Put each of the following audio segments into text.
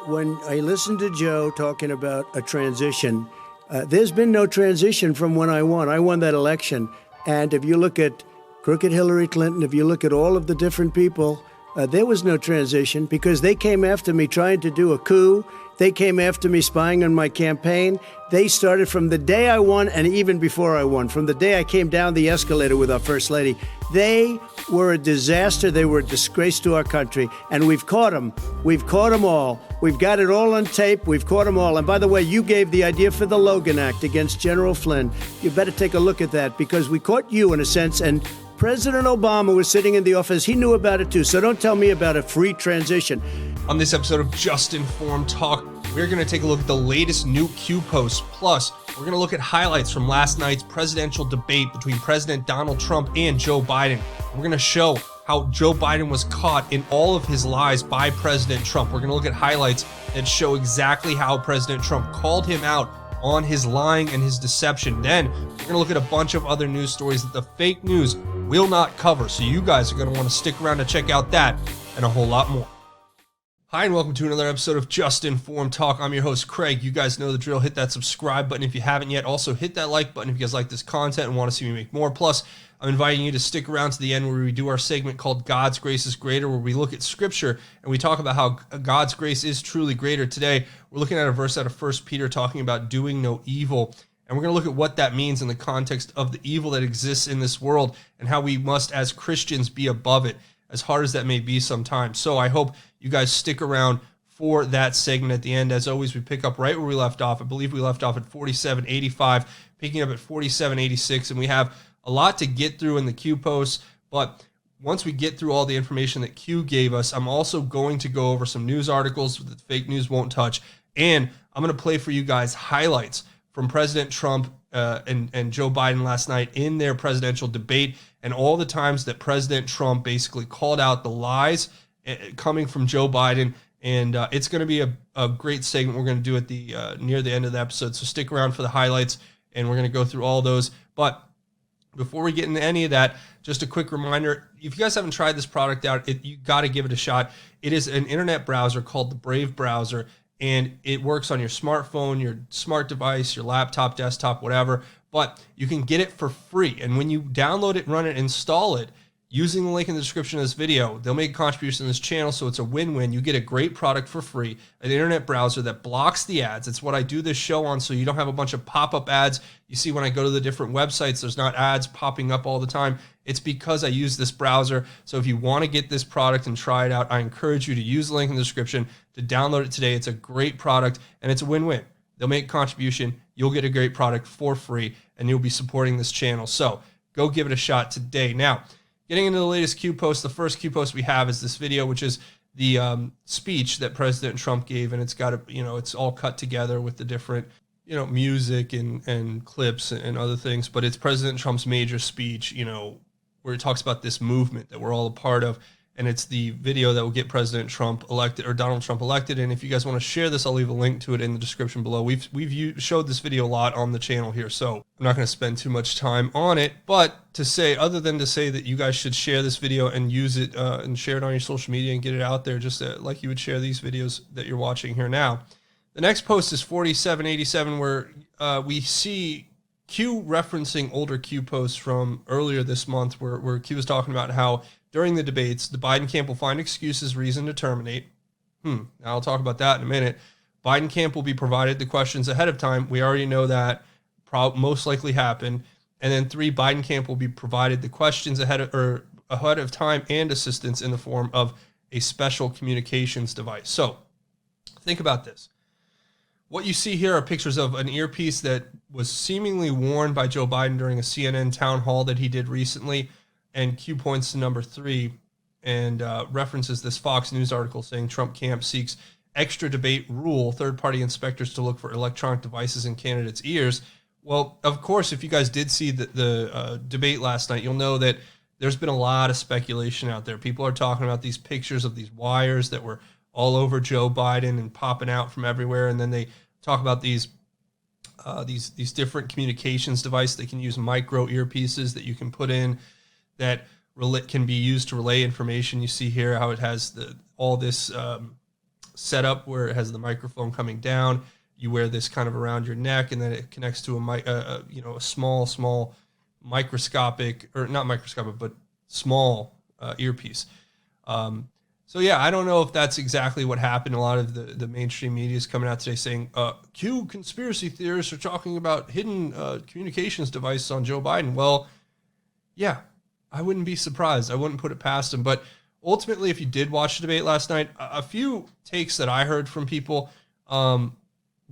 when I listened to Joe talking about a transition, there's been no transition from when I won. I won that election. And if you look at crooked Hillary Clinton, if you look at all of the different people, there was no transition because they came after me trying to do a coup. They came after me spying on my campaign. They started from the day I won and even before I won, from the day I came down the escalator with our First Lady. They were a disaster. They were a disgrace to our country. And we've caught them. We've caught them all. We've got it all on tape. We've caught them all. And by the way, you gave the idea for the Logan Act against General Flynn. You better take a look at that because we caught you in a sense. And President Obama was sitting in the office. He knew about it too. So don't tell me about a free transition. On this episode of Just Informed Talk, we're going to take a look at the latest new Q posts. Plus, we're going to look at highlights from last night's presidential debate between President Donald Trump and Joe Biden. We're going to show how Joe Biden was caught in all of his lies by President Trump. We're going to look at highlights that show exactly how President Trump called him out on his lying and his deception. Then we're going to look at a bunch of other news stories that the fake news will not cover. So you guys are going to want to stick around to check out that and a whole lot more. Hi, and welcome to another episode of Just Informed Talk. I'm your host, Craig. You guys know the drill. Hit that subscribe button if you haven't yet. Also, hit that like button if you guys like this content and want to see me make more. Plus, I'm inviting you to stick around to the end where we do our segment called God's Grace is Greater, where we look at Scripture and we talk about how God's grace is truly greater. Today, we're looking at a verse out of 1 Peter talking about doing no evil. And we're going to look at what that means in the context of the evil that exists in this world and how we must, as Christians, be above it, as hard as that may be sometimes. So I hope you guys stick around for that segment at the end. As always, we pick up right where we left off. I believe we left off at 47:85, picking up at 47:86, and we have a lot to get through in the Q posts. But once we get through all the information that Q gave us, I'm also going to go over some news articles that fake news won't touch, and I'm going to play for you guys highlights from President Trump and Joe Biden last night in their presidential debate, and all the times that President Trump basically called out the lies coming from Joe Biden. And it's going to be a great segment we're going to do at the near the end of the episode. So stick around for the highlights, and we're going to go through all those. But before we get into any of that, just a quick reminder, if you guys haven't tried this product out, you got to give it a shot. It is an internet browser called the Brave browser, and it works on your smartphone, your smart device, your laptop, desktop, whatever. But you can get it for free. And when you download it, run it, install it, using the link in the description of this video, they'll make a contribution to this channel, so it's a win-win. You get a great product for free, an internet browser that blocks the ads. It's what I do this show on, so you don't have a bunch of pop-up ads. You see when I go to the different websites, there's not ads popping up all the time. It's because I use this browser. So if you want to get this product and try it out, I encourage you to use the link in the description to download it today. It's a great product, and it's a win-win. They'll make a contribution, you'll get a great product for free, and you'll be supporting this channel. So go give it a shot today. Now, getting into the latest Q post, the first Q post we have is this video, which is the speech that President Trump gave, and it's got it's all cut together with the different, music and clips and other things. But it's President Trump's major speech, where he talks about this movement that we're all a part of, and it's the video that will get President Trump elected, or Donald Trump elected. And if you guys want to share this, I'll leave a link to it in the description below. We've showed this video a lot on the channel here, so I'm not going to spend too much time on it. But other than to say that you guys should share this video and use it and share it on your social media and get it out there, just like you would share these videos that you're watching here now. The next post is 4787, where we see Q referencing older Q posts from earlier this month, where Q was talking about how during the debates, the Biden camp will find excuses, reason to terminate. Now I'll talk about that in a minute. Biden camp will be provided the questions ahead of time. We already know that most likely happened. And then 3, Biden camp will be provided the questions ahead of time and assistance in the form of a special communications device. So think about this. What you see here are pictures of an earpiece that was seemingly worn by Joe Biden during a CNN town hall that he did recently. And Q points to number 3 and references this Fox News article saying Trump camp seeks extra debate rule, third-party inspectors to look for electronic devices in candidates' ears. Well, of course, if you guys did see the debate last night, you'll know that there's been a lot of speculation out there. People are talking about these pictures of these wires that were all over Joe Biden and popping out from everywhere. And then they talk about these different communications devices that can use micro earpieces that you can put in that can be used to relay information. You see here how it has all this setup where it has the microphone coming down. You wear this kind of around your neck, and then it connects to a small microscopic, or not microscopic, but small earpiece. So yeah, I don't know if that's exactly what happened. A lot of the mainstream media is coming out today saying, Q conspiracy theorists are talking about hidden communications devices on Joe Biden. Well, yeah, I wouldn't be surprised. I wouldn't put it past him. But ultimately, if you did watch the debate last night, a few takes that I heard from people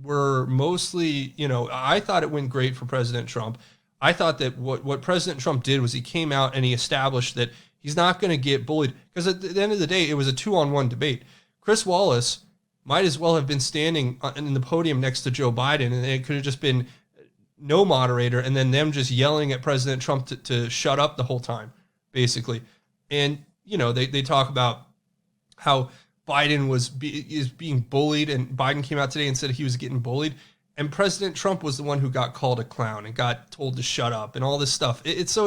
were mostly, I thought it went great for President Trump. I thought that what President Trump did was he came out and he established that he's not going to get bullied, because at the end of the day, it was a 2-on-1 debate. Chris Wallace might as well have been standing in the podium next to Joe Biden, and it could have just been no moderator and then them just yelling at President Trump to shut up the whole time, basically. And, they talk about how Biden is being bullied, and Biden came out today and said he was getting bullied. And President Trump was the one who got called a clown and got told to shut up and all this stuff. It's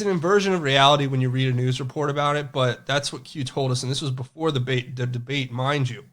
an inversion of reality when you read a news report about it, but that's what Q told us, and this was before the debate, mind you.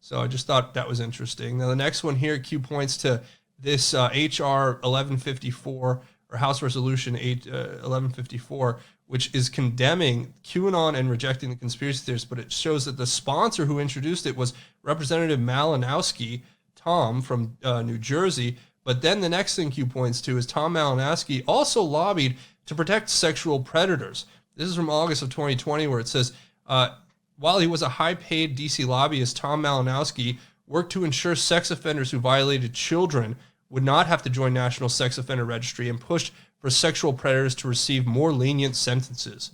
So I just thought that was interesting. Now, the next one here, Q points to this H.R. 1154, or House Resolution 1154, which is condemning QAnon and rejecting the conspiracy theorists, but it shows that the sponsor who introduced it was Representative Malinowski, Tom, from New Jersey. But then the next thing Q points to is Tom Malinowski also lobbied to protect sexual predators. This is from August of 2020, where it says, while he was a high-paid DC lobbyist, Tom Malinowski worked to ensure sex offenders who violated children would not have to join National Sex Offender Registry, and pushed for sexual predators to receive more lenient sentences.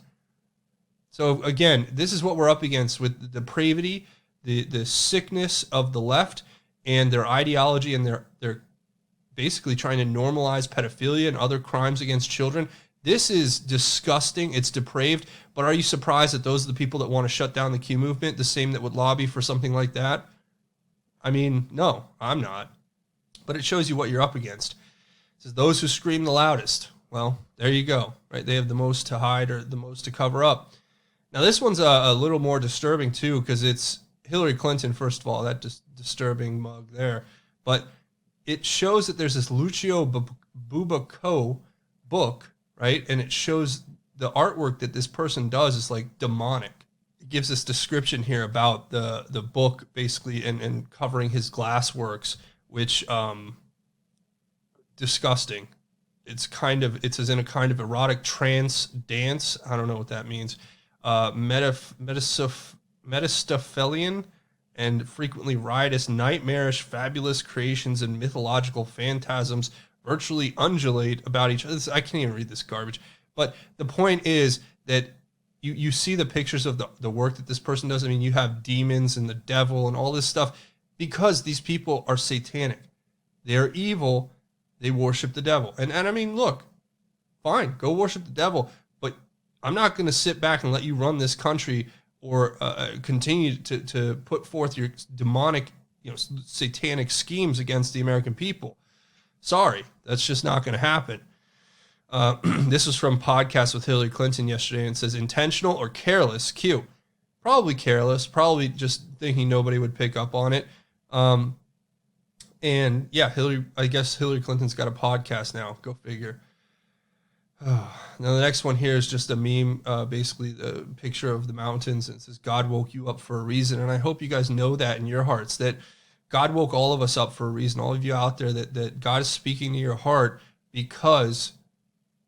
So again, this is what we're up against with the depravity, the sickness of the left and their ideology, and they're basically trying to normalize pedophilia and other crimes against children. This is disgusting. It's depraved. But are you surprised that those are the people that want to shut down the Q movement, the same that would lobby for something like that? I mean, no, I'm not. But it shows you what you're up against. It says those who scream the loudest. Well, there you go, right? They have the most to hide or the most to cover up. Now, this one's a little more disturbing, too, because it's Hillary Clinton, first of all, that disturbing mug there. But it shows that there's this Lucio Bubaco book, right? And it shows the artwork that this person does is like demonic. It gives this description here about the book, basically, and covering his glass works, which disgusting. It's as in a kind of erotic trance dance. I don't know what that means. Metastophelian and frequently riotous, nightmarish, fabulous creations and mythological phantasms virtually undulate about each other. I can't even read this garbage. But the point is that you see the pictures of the work that this person does. I mean, you have demons and the devil and all this stuff, because these people are satanic. They're evil. They worship the devil. And I mean, look, fine, go worship the devil. But I'm not going to sit back and let you run this country or continue to put forth your demonic, satanic schemes against the American people. Sorry, that's just not going to happen. This was from Podcast with Hillary Clinton yesterday, and it says intentional or careless. Q. Probably careless, probably just thinking nobody would pick up on it. And yeah, I guess Hillary Clinton's got a podcast now. Go figure. Now the next one here is just a meme, basically the picture of the mountains, and it says God woke you up for a reason. And I hope you guys know that in your hearts, that God woke all of us up for a reason. All of you out there, that God is speaking to your heart, because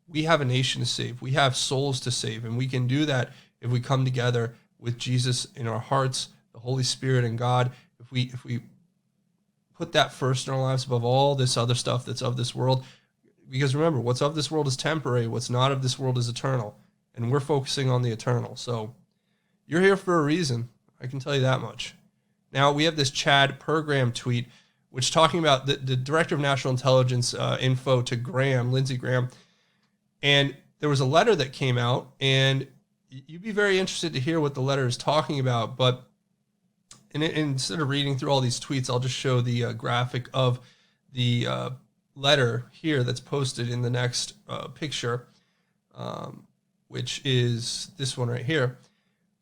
we have a nation to save. We have souls to save, and we can do that if we come together with Jesus in our hearts, the Holy Spirit and God. If we put that first in our lives above all this other stuff that's of this world. Because remember, what's of this world is temporary. What's not of this world is eternal. And we're focusing on the eternal. So you're here for a reason. I can tell you that much. Now, we have this Chad Pergram tweet, which talking about the Director of National Intelligence info to Graham, Lindsey Graham. And there was a letter that came out, and you'd be very interested to hear what the letter is talking about. But instead of reading through all these tweets, I'll just show the graphic of the letter here that's posted in the next picture, which is this one right here,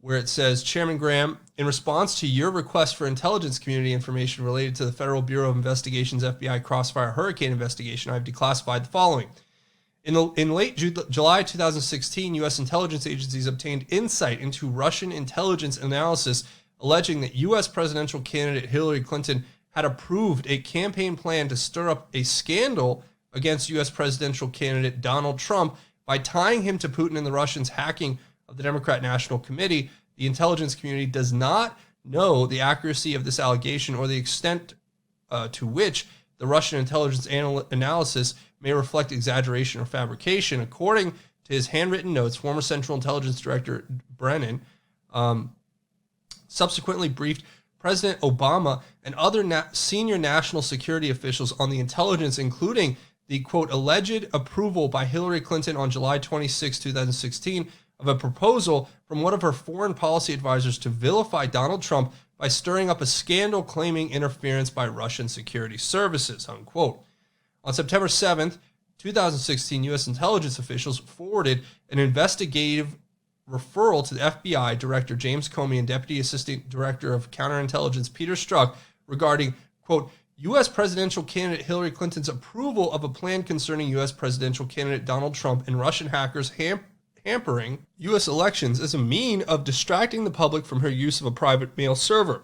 where it says, Chairman Graham, in response to your request for intelligence community information related to the Federal Bureau of Investigation's FBI Crossfire Hurricane investigation, I've declassified the following. In late July 2016, U.S. intelligence agencies obtained insight into Russian intelligence analysis alleging that U.S. presidential candidate Hillary Clinton had approved a campaign plan to stir up a scandal against U.S. presidential candidate Donald Trump by tying him to Putin and the Russians' hacking of the Democrat National Committee. The intelligence community does not know the accuracy of this allegation or the extent to which the Russian intelligence analysis may reflect exaggeration or fabrication. According to his handwritten notes, former Central Intelligence Director Brennan subsequently briefed President Obama and other senior national security officials on the intelligence, including the, quote, alleged approval by Hillary Clinton on July 26, 2016, of a proposal from one of her foreign policy advisors to vilify Donald Trump by stirring up a scandal claiming interference by Russian security services, unquote. On September 7th, 2016, U.S. intelligence officials forwarded an investigative referral to the FBI Director James Comey and Deputy Assistant Director of Counterintelligence Peter Strzok regarding, quote, U.S. presidential candidate Hillary Clinton's approval of a plan concerning U.S. presidential candidate Donald Trump and Russian hackers hampering U.S. elections as a mean of distracting the public from her use of a private mail server.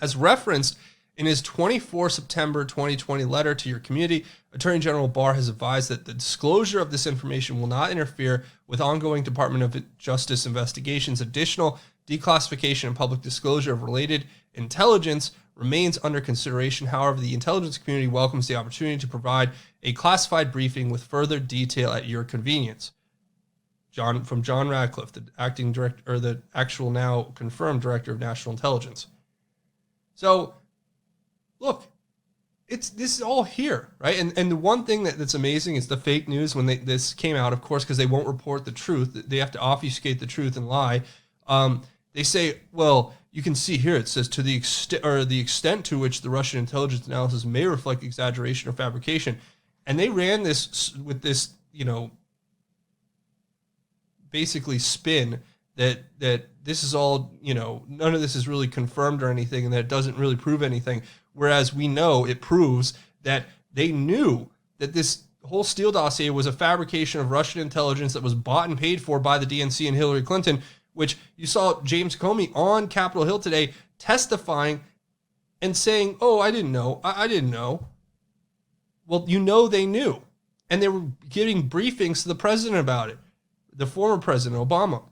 As referenced in his 24 September 2020 letter to your community, Attorney General Barr has advised that the disclosure of this information will not interfere with ongoing Department of Justice investigations. Additional declassification and public disclosure of related intelligence remains under consideration. However, the intelligence community welcomes the opportunity to provide a classified briefing with further detail at your convenience. From John Radcliffe, the acting director, or the actual now confirmed director of national intelligence. So, look, this is all here, right? And the one thing that's amazing is the fake news when this came out, of course, because they won't report the truth. They have to obfuscate the truth and lie. They say, well, you can see here it says to the extent to which the Russian intelligence analysis may reflect exaggeration or fabrication, and they ran this with this, basically spin that this is all, none of this is really confirmed or anything, and that it doesn't really prove anything. Whereas we know it proves that they knew that this whole Steele dossier was a fabrication of Russian intelligence that was bought and paid for by the DNC and Hillary Clinton, which you saw James Comey on Capitol Hill today testifying and saying, oh, I didn't know. I didn't know. Well, they knew. And they were giving briefings to the president about it, the former president, Obama.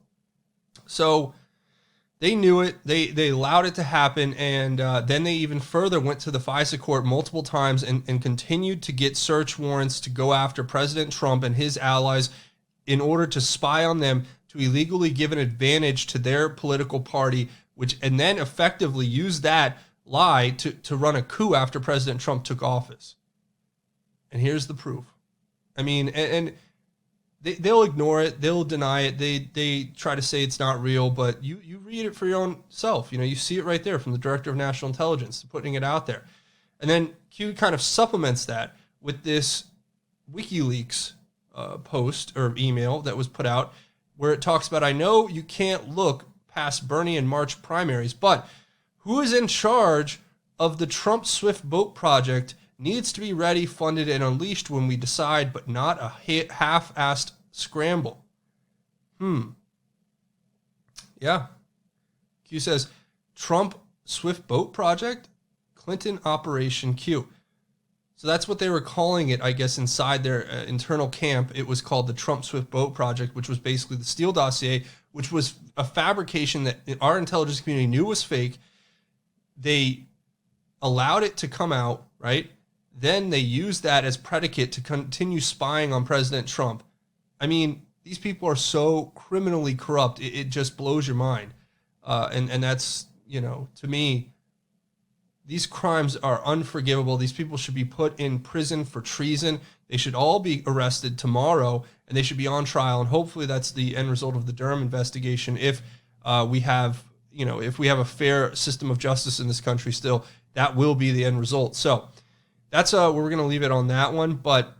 So they knew it. They allowed it to happen. And then they even further went to the FISA court multiple times and continued to get search warrants to go after President Trump and his allies in order to spy on them, to illegally give an advantage to their political party, and then effectively use that lie to run a coup after President Trump took office. And here's the proof. I mean, and they'll ignore it. They'll deny it. They try to say it's not real, but you read it for your own self. You see it right there from the Director of National Intelligence putting it out there. And then Q kind of supplements that with this WikiLeaks post or email that was put out where it talks about, I know you can't look past Bernie and March primaries, but who is in charge of the Trump Swift boat project needs to be ready, funded, and unleashed when we decide, but not a half-assed scramble. Yeah. Q says, Trump Swift boat project, Clinton Operation Q. So that's what they were calling it, I guess, inside their internal camp. It was called the Trump Swift boat project, which was basically the Steele dossier, which was a fabrication that our intelligence community knew was fake. They allowed it to come out, right? Then they used that as predicate to continue spying on President Trump. I mean, these people are so criminally corrupt. It just blows your mind. And that's, to me, these crimes are unforgivable. These people should be put in prison for treason. They should all be arrested tomorrow, and they should be on trial. And hopefully that's the end result of the Durham investigation. If we have a fair system of justice in this country still, that will be the end result. So that's where we're going to leave it on that one. But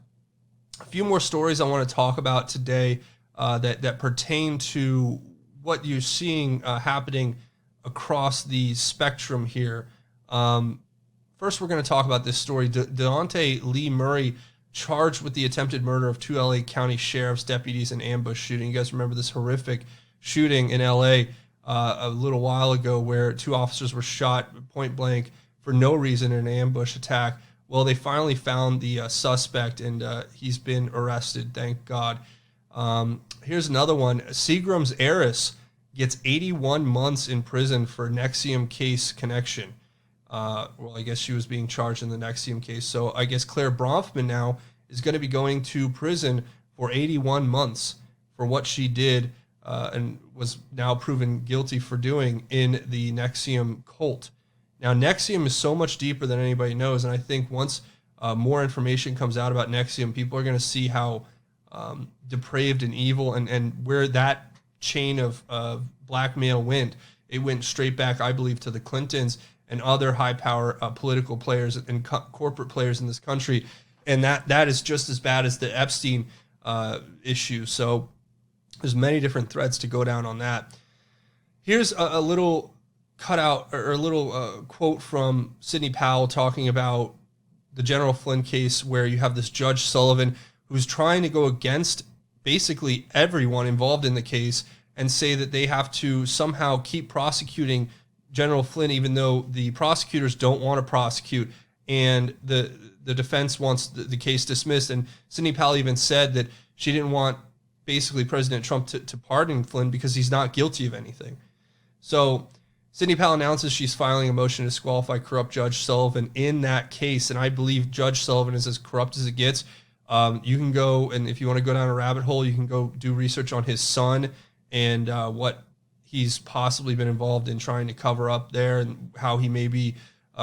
a few more stories I want to talk about today that pertain to what you're seeing happening across the spectrum here. First, we're going to talk about this story. Deontay Lee Murray charged with the attempted murder of 2 LA County sheriff's deputies in ambush shooting. You guys remember this horrific shooting in LA a little while ago where 2 officers were shot point blank for no reason in an ambush attack. Well, they finally found the suspect, and he's been arrested, thank God. Here's another one. Seagram's heiress gets 81 months in prison for Nexium case connection. Well, I guess she was being charged in the Nexium case. So I guess Claire Bronfman now is going to be going to prison for 81 months for what she did and was now proven guilty for doing in the Nexium cult. Now, Nexium is so much deeper than anybody knows, and I think once more information comes out about Nexium, people are going to see how depraved and evil and where that chain of blackmail went. It went straight back, I believe, to the Clintons and other high-power political players and corporate players in this country, and that is just as bad as the Epstein issue. So there's many different threads to go down on that. Here's a little cutout or a little quote from Sidney Powell talking about the General Flynn case, where you have this Judge Sullivan who's trying to go against basically everyone involved in the case and say that they have to somehow keep prosecuting General Flynn, even though the prosecutors don't want to prosecute, and the defense wants the case dismissed. And Sidney Powell even said that she didn't want basically President Trump to pardon Flynn because he's not guilty of anything. So Sidney Powell announces she's filing a motion to disqualify corrupt Judge Sullivan in that case, and I believe Judge Sullivan is as corrupt as it gets. You can go, and if you want to go down a rabbit hole, you can go do research on his son and what he's possibly been involved in trying to cover up there and how he may be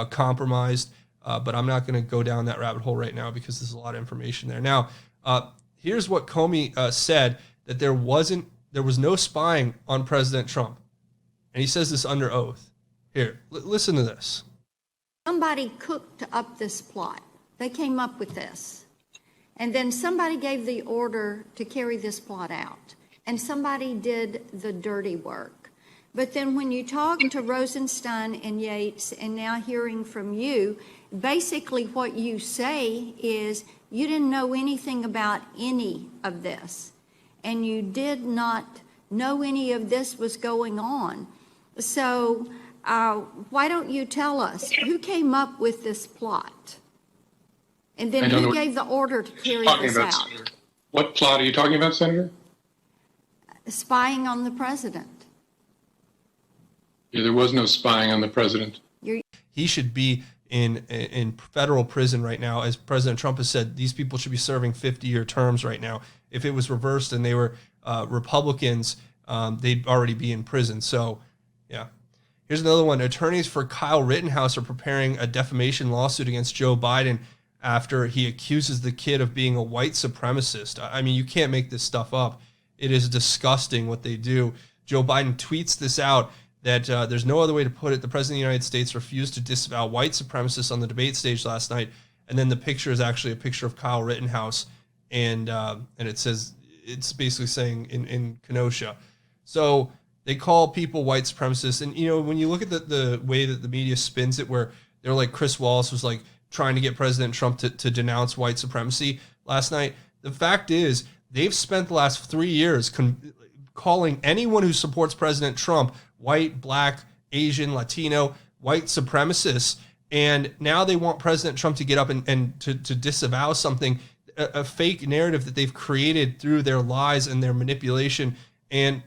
compromised. But I'm not going to go down that rabbit hole right now because there's a lot of information there. Now, here's what Comey said, that there was no spying on President Trump. And he says this under oath. Here, listen to this. Somebody cooked up this plot. They came up with this. And then somebody gave the order to carry this plot out. And somebody did the dirty work. But then when you talk to Rosenstein and Yates, and now hearing from you, basically what you say is you didn't know anything about any of this. And you did not know any of this was going on. So why don't you tell us who came up with this plot? And then who gave the order to carry this out? Senator. What plot are you talking about, Senator? Spying on the president. Yeah, there was no spying on the president. He should be in federal prison right now. As President Trump has said, these people should be serving 50-year terms right now. If it was reversed and they were Republicans, they'd already be in prison. So, yeah. Here's another one. Attorneys for Kyle Rittenhouse are preparing a defamation lawsuit against Joe Biden after he accuses the kid of being a white supremacist. I mean, you can't make this stuff up. It is disgusting what they do. Joe Biden tweets this out, that there's no other way to put it. The President of the United States refused to disavow white supremacists on the debate stage last night. And then the picture is actually a picture of Kyle Rittenhouse. And it says, it's basically saying in Kenosha. So they call people white supremacists. And, you know, when you look at the way that the media spins it, where they're like, Chris Wallace was like trying to get President Trump to denounce white supremacy last night. The fact is, they've spent the last 3 years calling anyone who supports President Trump white, black, Asian, Latino, white supremacists. And now they want President Trump to get up and to disavow something, a fake narrative that they've created through their lies and their manipulation. And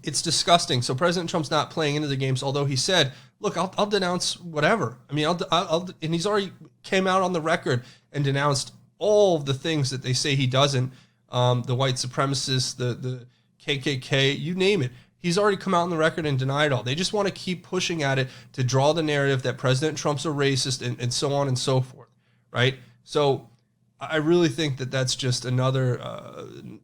it's disgusting. So President Trump's not playing into the games, although he said, look, I'll denounce whatever. I mean, I'll and he's already came out on the record and denounced all of the things that they say he doesn't. The white supremacists, the KKK, you name it. He's already come out on the record and denied it all. They just want to keep pushing at it to draw the narrative that President Trump's a racist and so on and so forth, right? So I really think that that's just another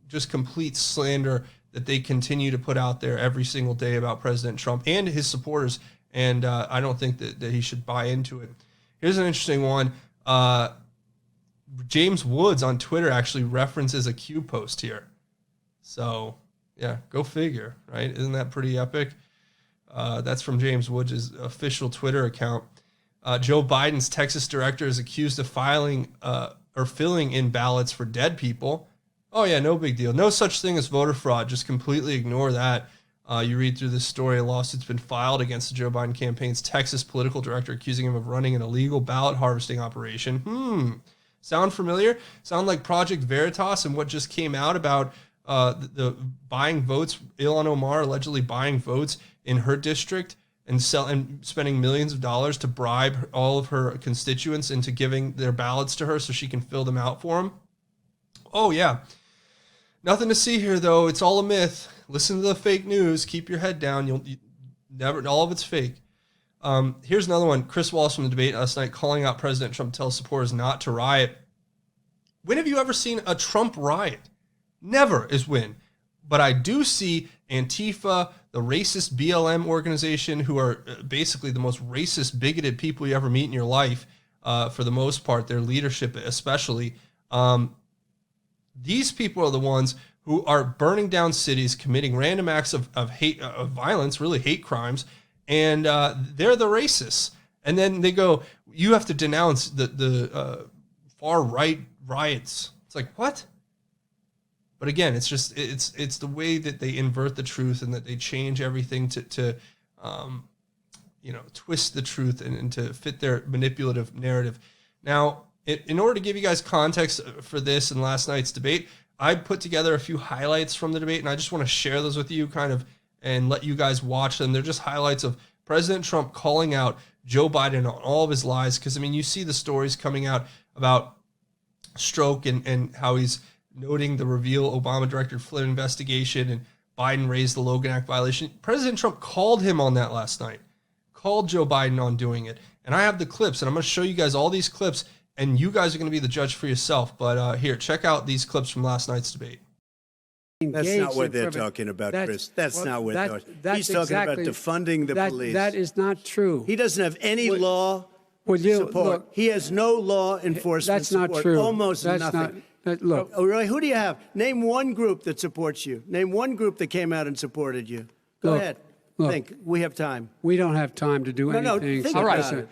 just complete slander that they continue to put out there every single day about President Trump and his supporters, and I don't think that he should buy into it. Here's an interesting one. James Woods on Twitter actually references a Q post here. So Yeah, go figure, right? Isn't that pretty epic? That's from James Woods' official Twitter account. Joe Biden's Texas director is accused of filling in ballots for dead people. Oh yeah, no big deal. No such thing as voter fraud. Just completely ignore that. You read through this story, a lawsuit's been filed against the Joe Biden campaign's Texas political director, accusing him of running an illegal ballot harvesting operation. Sound familiar? Sound like Project Veritas and what just came out about the buying votes, Ilhan Omar allegedly buying votes in her district and spending millions of dollars to bribe all of her constituents into giving their ballots to her so she can fill them out for them. Oh yeah. Nothing to see here though. It's all a myth. Listen to the fake news. Keep your head down. You never, all of it's fake. Here's another one. Chris Wallace from the debate last night calling out President Trump to tell supporters not to riot. When have you ever seen a Trump riot? Never is when. But I do see Antifa, the racist BLM organization, who are basically the most racist, bigoted people you ever meet in your life, for the most part, their leadership especially. These people are the ones who are burning down cities, committing random acts of hate, of violence, really hate crimes, and they're the racists. And then they go, you have to denounce the far-right riots. It's like, what? But again, it's just it's the way that they invert the truth and that they change everything to twist the truth and to fit their manipulative narrative. Now, in order to give you guys context for this and last night's debate, I put together a few highlights from the debate, and I just want to share those with you and let you guys watch them. They're just highlights of President Trump calling out Joe Biden on all of his lies. Because, I mean, you see the stories coming out about Strzok and how he's noting the reveal Obama-directed Flynn investigation and Biden raised the Logan Act violation. President Trump called him on that last night, called Joe Biden on doing it. And I have the clips, and I'm going to show you guys all these clips, and you guys are going to be the judge for yourself. But here, check out these clips from last night's debate. That's not what they're talking about, Chris. That's not what they're talking about. He's talking about defunding the police. That is not true. He doesn't have any law support. Look, he has no law enforcement that's not support. true. Almost that's nothing. Look. Oh, really? Who do you have? Name one group that supports you. Name one group that came out and supported you. Go ahead. Think. We have time. We don't have time to do anything. No, think All about it.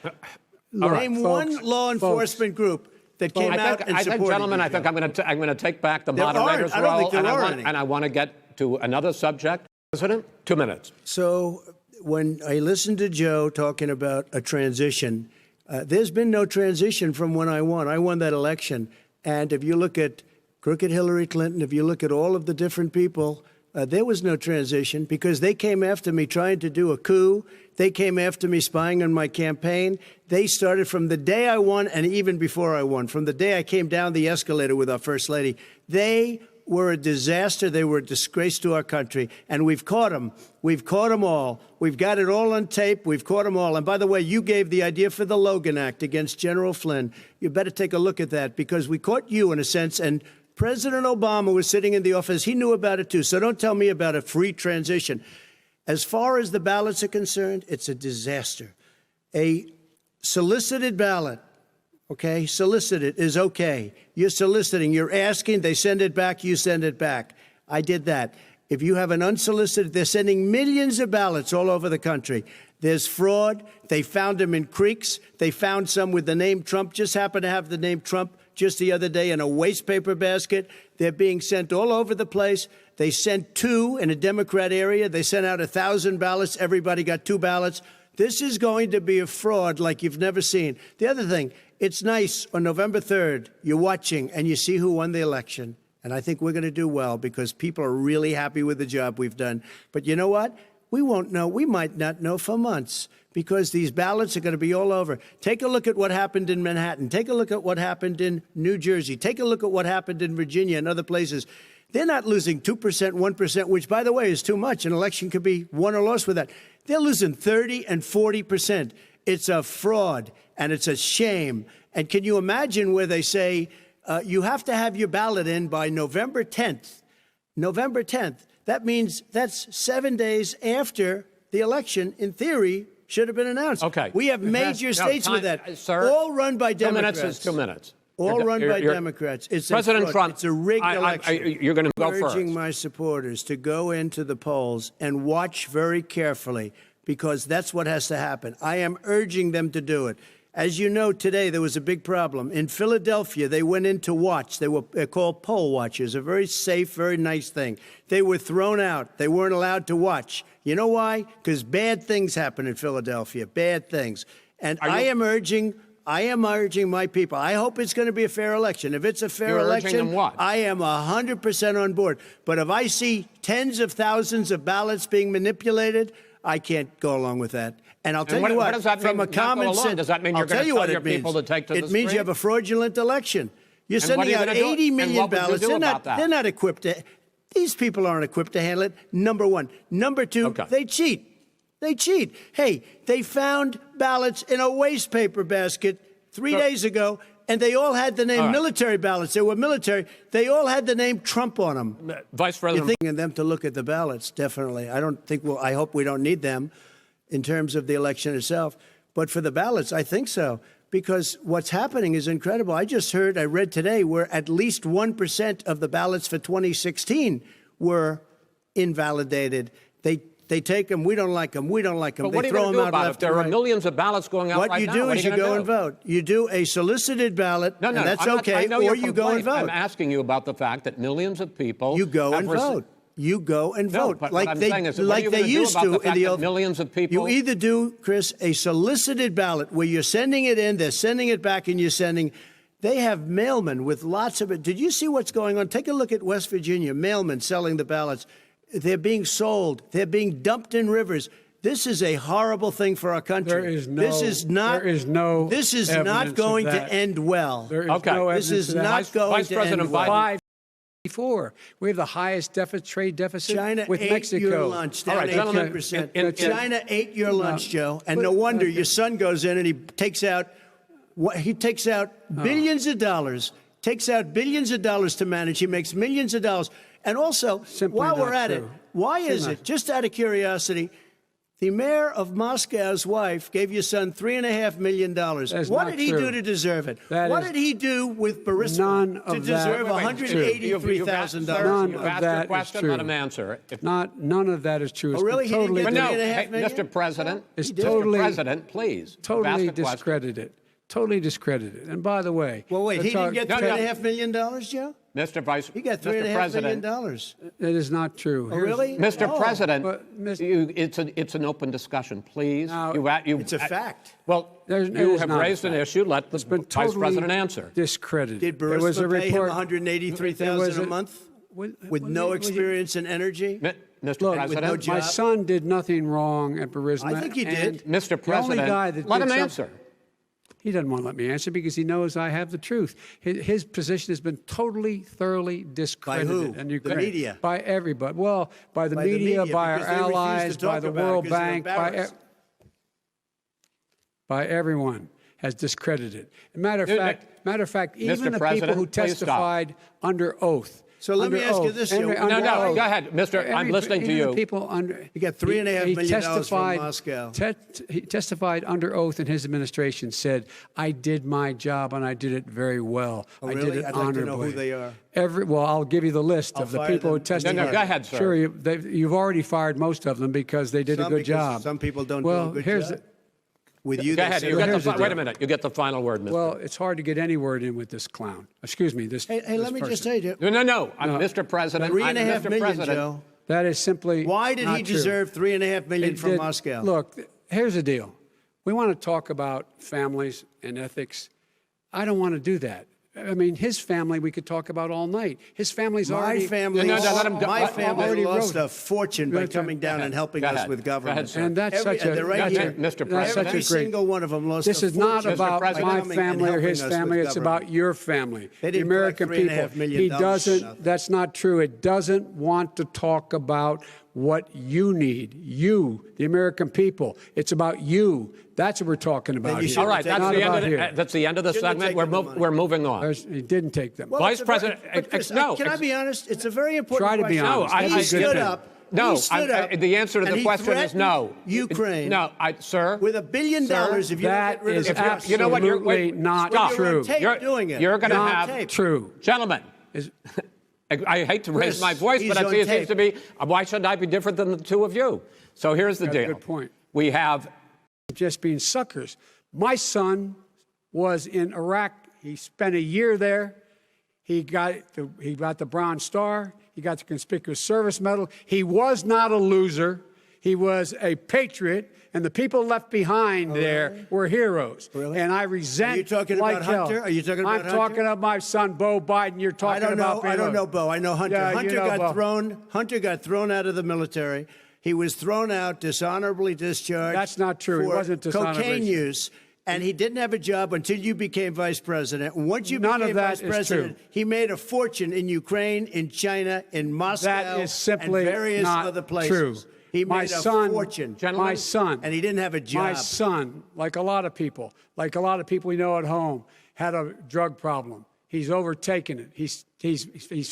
Name one law enforcement group that came out and supported gentlemen, you. I think I'm going to take back the moderator's role, and I want to get to another subject. President, 2 minutes. So when I listened to Joe talking about a transition, there's been no transition from when I won. I won that election. And if you look at crooked Hillary Clinton, if you look at all of the different people, there was no transition because they came after me trying to do a coup. They came after me spying on my campaign. They started from the day I won and even before I won, from the day I came down the escalator with our First Lady. They were a disaster. They were a disgrace to our country. And we've caught them. We've caught them all. We've got it all on tape. We've caught them all. And by the way, you gave the idea for the Logan Act against General Flynn. You better take a look at that because we caught you in a sense. And President Obama was sitting in the office. He knew about it, too. So don't tell me about a free transition. As far as the ballots are concerned, it's a disaster. A solicited ballot, okay, solicited is okay. You're soliciting, you're asking, they send it back, you send it back. I did that. If you have an unsolicited, they're sending millions of ballots all over the country. There's fraud. They found them in creeks. They found some with the name Trump, just happened to have the name Trump just the other day in a waste paper basket. They're being sent all over the place. They sent 2 in a Democrat area. They sent out 1,000 ballots. Everybody got 2 ballots. This is going to be a fraud like you've never seen. The other thing, it's nice on November 3rd, you're watching and you see who won the election. And I think we're going to do well because people are really happy with the job we've done. But you know what? We won't know. We might not know for months because these ballots are going to be all over. Take a look at what happened in Manhattan. Take a look at what happened in New Jersey. Take a look at what happened in Virginia and other places. They're not losing 2%, 1%, which, by the way, is too much. An election could be won or lost with that. They're losing 30 and 40%. It's a fraud, and it's a shame. And can you imagine where they say you have to have your ballot in by November 10th? November 10th. That means that's 7 days after the election, in theory, should have been announced. Okay. We have major states with that, sir, all run by Democrats. 2 minutes is 2 minutes. all run by Democrats. It's President Trump. It's a rigged election. You're going to go I'm first. urging my supporters to go into the polls and watch very carefully, because that's what has to happen. I am urging them to do it. As you know, today there was a big problem. In Philadelphia, they went in to watch. They were called poll watchers, a very safe, very nice thing. They were thrown out. They weren't allowed to watch. You know why? Because bad things happen in Philadelphia, bad things. And I am urging my people. I hope it's going to be a fair election. If it's a fair election, I am 100% on board. But if I see tens of thousands of ballots being manipulated, I can't go along with that. And I'll tell you what, does that mean, from a common sense, does that mean you're going to tell your people to take to the street? It means you have a fraudulent election. You're sending out 80 million ballots. They're not equipped to. These people aren't equipped to handle it. Number one. Number two, they cheat. They cheat. Hey, they found ballots in a waste paper basket 3 days ago, and they all had the name military ballots. They were military. They all had the name Trump on them. Vice President. You're thinking them to look at the ballots, definitely. I hope we don't need them in terms of the election itself. But for the ballots, I think so, because what's happening is incredible. I read today, where at least 1% of the ballots for 2016 were invalidated. They take them. We don't like them. We don't like them. But what they are you throw going to do about it? There are right. millions of ballots going out right now. What you go and vote. You do a solicited ballot, and that's okay, or you go and vote. I'm asking you about the fact that millions of people You go and vote. You go and vote. But like what I'm they, saying is, like they used to in the old. Millions of people. You either do, Chris, a solicited ballot where you're sending it in, they're sending it back, and you're sending. They have mailmen with lots of it. Did you see what's going on? Take a look at West Virginia. Mailmen selling the ballots. They're being sold. They're being dumped in rivers. This is a horrible thing for our country. This is not going to end well. There is no evidence this is not going to end well. Before we have the highest trade deficit China with ate Mexico. your lunch, down 18%. China ate your lunch, Joe, and no wonder your son goes in and he takes out billions of dollars. Takes out billions of dollars to manage. He makes millions of dollars. And also, while we're at it, why is it, just out of curiosity, the mayor of Moscow's wife gave your son $3.5 million. What did he do to deserve it? What did he do with Burisma to deserve $183,000? None of that is true. Let him answer. None of that is true. Oh, really? He didn't get $3.5 million? Mr. President, Mr. President, please. Totally discredited. Totally discredited. And by the way, well, wait, he didn't get $3.5 million, Joe? Mr. Vice, he got $3.5 million. That is not true. Oh, really? Mr. President, it's an open discussion, please. It's a fact. Well, you have raised an issue. Let the Vice President answer. Discredited. Did Burisma pay him $183,000 a month with no experience in energy? Mr. President, with no job? My son did nothing wrong at Burisma. I think he did. Mr. President, let him answer. He doesn't want to let me answer because he knows I have the truth. His position has been totally, thoroughly discredited. By who? The media? By everybody. Well, by the media, by our allies, by the World Bank, by everyone has discredited. Matter of fact, even the people who testified under oath. So let me ask you this, Joe. No, go ahead, Mr. I'm listening to you. He got $3.5 million from Moscow. He testified under oath in his administration, said, I did my job and I did it very well. Oh, I really? did it I'd honorably. like to know who they are. Well, I'll give you the list of the people who testified. No, go ahead, sir. Sure, you've already fired most of them because they did a good job. Some people don't do a good job. With you, go ahead. Wait a minute. You get the final word, Mr. Well, it's hard to get any word in with this clown. Excuse me. Hey, let me just say, Joe. No. I'm Mr. President. $3.5 million, Joe. That is simply Why did he deserve $3.5 million from Moscow? Look, here's the deal. We want to talk about families and ethics. I don't want to do that. I mean, his family we could talk about all night. His family's already... My family lost a fortune by coming down and helping us with government. And that's such a... Mr. President. Every single one of them lost a fortune. This is not about my family or his family. It's about your family. The American people. He doesn't... That's not true. It doesn't want to talk about what you need. You, the American people. It's about you. That's what we're talking about here. All right, that's the end of the segment. We're moving on. He didn't take them. Vice President, no. Can I be honest? It's a very important question. Try to be honest. He stood up No, He stood up the answer to and the he question is no. Ukraine. No, sir. With $1 billion, if you that get rid is of the absolutely you know what, you're not stop. true. Tape doing it. You're going to Not have tape. True. Gentlemen. I hate to raise Chris, my voice, he's but on it seems tape. to be, why should I be different than the two of you? So here's the Got a deal. good point. We have Just being suckers. My son was in Iraq. He spent a year there. He got the Bronze Star. He got the Conspicuous Service Medal. He was not a loser. He was a patriot, and the people left behind there were heroes. Really? And I resent. Are you talking like about hell. Hunter? Are you talking about I'm Hunter? talking about my son, Bo Biden. You're talking about. I don't know Bo. I know Hunter. Yeah, Hunter you know got Bo. thrown. Hunter got thrown out of the military. He was thrown out, dishonorably discharged. That's not true. He For wasn't dishonorably. cocaine use. And he didn't have a job until you became vice president. And once you None of became that vice is president, true. he made a fortune in Ukraine, in China, in Moscow, That is simply and various not other places. true. He My made son, a fortune. My son, and he didn't have a job. My son, like a lot of people we know at home, had a drug problem. He's overtaken it. He's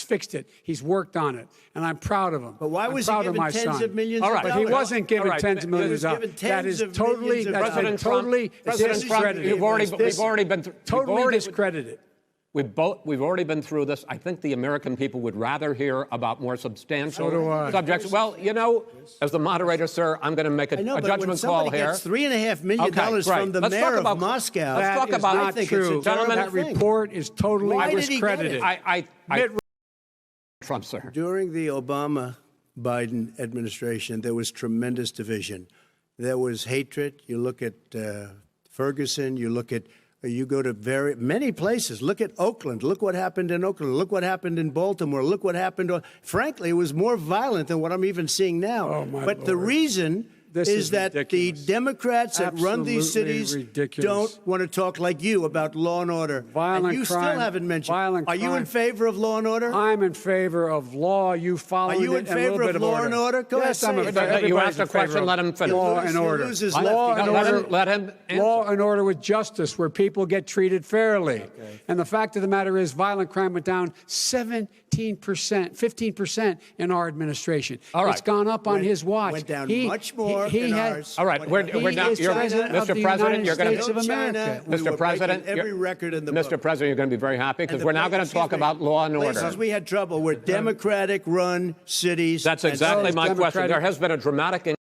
fixed it. He's worked on it, and I'm proud of him. But why was he proud of given my tens son. of millions All of right. dollars? But he wasn't given All right. tens of millions of He was dollars. given That is tens of totally, millions of that's been dollars. totally President Trump, discredited. you've already been Totally discredited. We've already been through this. I think the American people would rather hear about more substantial So do I. subjects. Well, you know, as the moderator, sir, I'm going to make a but judgment when call somebody here. gets $3.5 million Okay, great. from the Let's mayor talk about of Moscow, Let's talk That is about not I think true. it's a terrible That thing. report is totally Why did he get discredited. it? I Mitt Trump, sir. During the Obama-Biden administration, there was tremendous division. There was hatred. You look at Ferguson. You go to many places. Look at Oakland. Look what happened in Oakland. Look what happened in Baltimore. Look what happened. Frankly, it was more violent than what I'm even seeing now. Oh, my but the Lord. reason This is that ridiculous. the Democrats that run these Absolutely cities ridiculous. don't want to talk like you about law and order. Violent and you crime, still haven't mentioned. violent Are you in crime. favor of law and order? I'm in favor of law. You follow Are you in it, and a little favor bit of law and order? Go yes, ahead, I'm say in it. favor. You Everybody's asked a in favor question, of let him finish. Law He'll and lose order. his Law lefty. and No, order. let him answer. Law and order with justice, where people get treated fairly. Okay. And the fact of the matter is, violent crime went down 15% in our administration. All right. It's gone up on his watch. Went down much more in ours. All right, we're now. is president of the Mr. President, United you're going States to. of America. We were Mr. President, breaking every record in the Mr. book. President, you're going to be very happy because And the we're now going to places talk about law and order. Places we had trouble were Democratic-run cities. That's and exactly my question. Democratic- There has been a dramatic.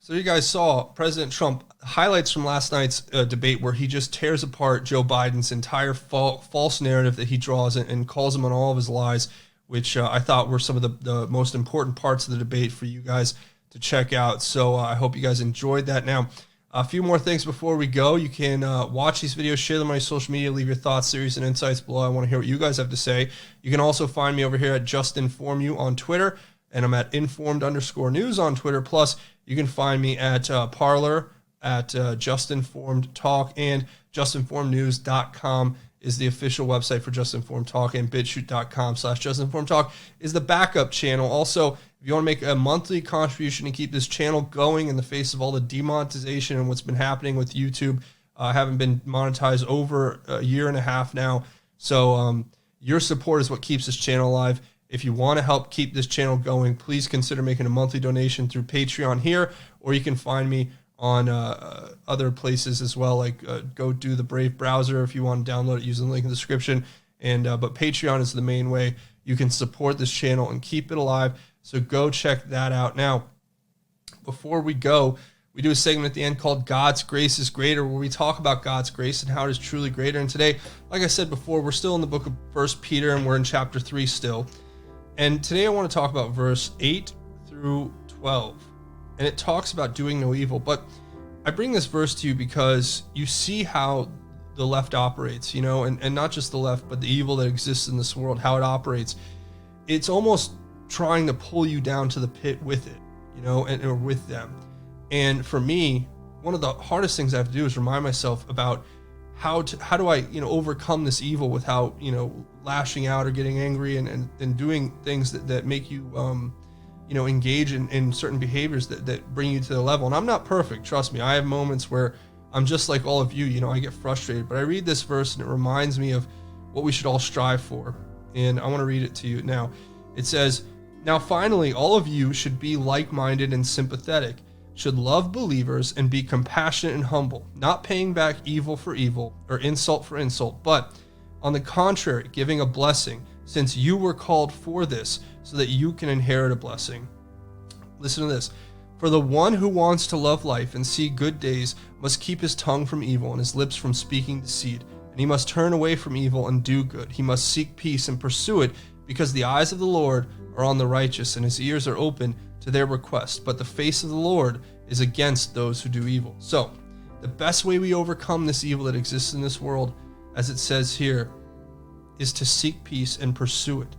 So you guys saw President Trump highlights from last night's debate where he just tears apart Joe Biden's entire false narrative that he draws and calls him on all of his lies, which I thought were some of the most important parts of the debate for you guys to check out. So I hope you guys enjoyed that. Now, a few more things before we go. You can watch these videos, share them on your social media, leave your thoughts, theories, and insights below. I want to hear what you guys have to say. You can also find me over here at JustInformedYou on Twitter, and I'm at informed_news on Twitter. Plus, you can find me at Parler, at JustInformedTalk, and JustInformedNews.com is the official website for Just Informed Talk, and BitChute.com/JustInformedTalk is the backup channel. Also, if you want to make a monthly contribution and keep this channel going in the face of all the demonetization and what's been happening with YouTube, I haven't been monetized over a year and a half now. So your support is what keeps this channel alive. If you want to help keep this channel going, please consider making a monthly donation through Patreon here, or you can find me on other places as well, like go do the Brave browser if you want to download it using the link in the description. And but Patreon is the main way you can support this channel and keep it alive. So go check that out. Now, before we go, we do a segment at the end called God's Grace is Greater, where we talk about God's grace and how it is truly greater. And today, like I said before, we're still in the book of 1 Peter, and we're in chapter 3 still. And today I want to talk about verse 8 through 12. And it talks about doing no evil. But I bring this verse to you because you see how the left operates, you know, and not just the left, but the evil that exists in this world, how it operates. It's almost trying to pull you down to the pit with it, you know, or with them. And for me, one of the hardest things I have to do is remind myself about how do I, you know, overcome this evil without, you know, lashing out or getting angry and doing things that make you, you know, engage in certain behaviors that bring you to the level. And I'm not perfect, trust me. I have moments where I'm just like all of you, you know, I get frustrated. But I read this verse and it reminds me of what we should all strive for. And I want to read it to you now. It says, Now, finally, all of you should be like-minded and sympathetic, should love believers and be compassionate and humble, not paying back evil for evil or insult for insult, but on the contrary, giving a blessing, since you were called for this, so that you can inherit a blessing. Listen to this. For the one who wants to love life and see good days must keep his tongue from evil and his lips from speaking deceit. And he must turn away from evil and do good. He must seek peace and pursue it, because the eyes of the Lord are on the righteous and his ears are open to their request. But the face of the Lord is against those who do evil. So, the best way we overcome this evil that exists in this world, as it says here, is to seek peace and pursue it,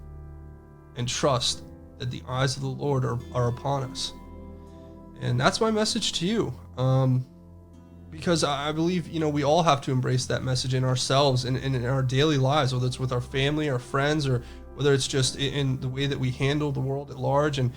and trust that the eyes of the Lord are upon us. And that's my message to you, because I believe, we all have to embrace that message in ourselves and in our daily lives, whether it's with our family, our friends, or whether it's just in the way that we handle the world at large. And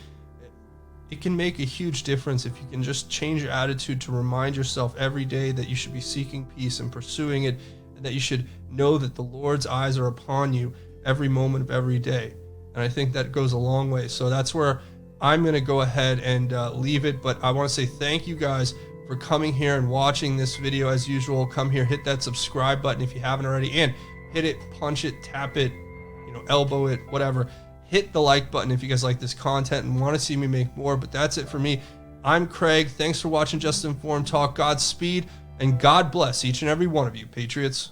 it can make a huge difference if you can just change your attitude to remind yourself every day that you should be seeking peace and pursuing it, and that you should know that the Lord's eyes are upon you every moment of every day. And I think that goes a long way. So that's where I'm going to go ahead and leave it. But I want to say thank you guys for coming here and watching this video. As usual, come here, hit that subscribe button if you haven't already, and hit it, punch it, tap it, elbow it, whatever. Hit the like button if you guys like this content and want to see me make more. But that's it for me. I'm Craig. Thanks for watching Just Informed Talk. Godspeed and God bless each and every one of you, Patriots.